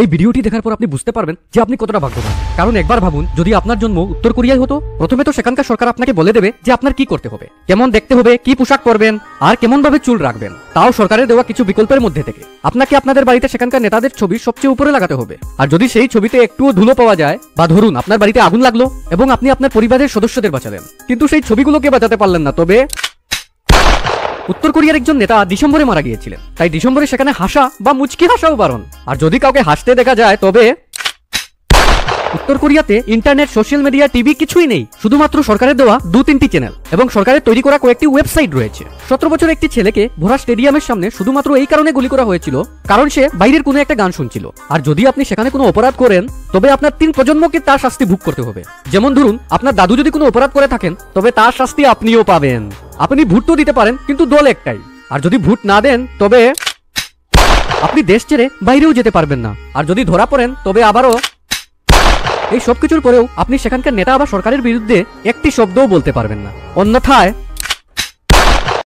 এই ভিডিওটি দেখার পর আপনি বুঝতে পারবেন যে আপনি কতটা ভাগ্যবান। কারণ একবার ভাবুন, যদি আপনার জন্ম উত্তর কোরিয়ায় হতো, প্রথমে তো সেখানকার সরকার আপনাকে বলে দেবে যে আপনার কি করতে হবে, কেমন দেখতে হবে, কি পোশাক পরবেন আর কেমন ভাবে চুল রাখবেন, তাও সরকারের দেওয়া কিছু বিকল্পের মধ্যে থেকে। আপনাকে আপনাদের বাড়িতে সেখানকার নেতাদের ছবি সবচেয়ে উপরে লাগাতে হবে। আর যদি সেই ছবিতে একটুও ধুলো পাওয়া যায়, বা ধরুন আপনার বাড়িতে আগুন লাগলো এবং আপনি আপনার পরিবারের সদস্যদের বাঁচালেন, কিন্তু সেই ছবিগুলোকে বাঁচাতে পারলেন না, তবে উত্তর কোরিয়ার একজন নেতা ডিসেম্বরে মারা গিয়েছিলেন, তাই ডিসেম্বরে সেখানে হাসা বা মুচকি হাসাও বারণ। আর যদি কাউকে হাসতে দেখা যায়, তবে উত্তর কোরিয়াতে ইন্টারনেট, সোশ্যাল মিডিয়া, টিভি কিছুই নেই, শুধুমাত্র সরকারের দেওয়া 2-3টি চ্যানেল এবং সরকারের তৈরি করা কয়েকটি ওয়েবসাইট রয়েছে। 17 বছর একটি ছেলেকে ভরা স্টেডিয়ামের সামনে শুধুমাত্র এই কারণে গুলি করা হয়েছিল কারণ সে বাইরের কোনো একটা গান শুনছিল। আর যদি আপনি সেখানে কোনো অপরাধ করেন, তবে আপনার 3 প্রজন্মকে তার শাস্তি ভোগ করতে হবে। যেমন ধরুন, আপনার দাদু যদি কোনো অপরাধ করে থাকেন, তবে তার শাস্তি আপনিও পাবেন। আপনি ভোট তো দিতে পারেন, কিন্তু দল একটাই। আর যদি ভোট না দেন, তবে আপনি দেশ ছেড়ে বাইরেও যেতে পারবেন না। আর যদি ধরা পড়েন, তবে আবারও এই সবকিছুর পরেও আপনি সেখানকার নেতা বা সরকারের বিরুদ্ধে একটি শব্দও বলতে পারবেন না। অন্যথায়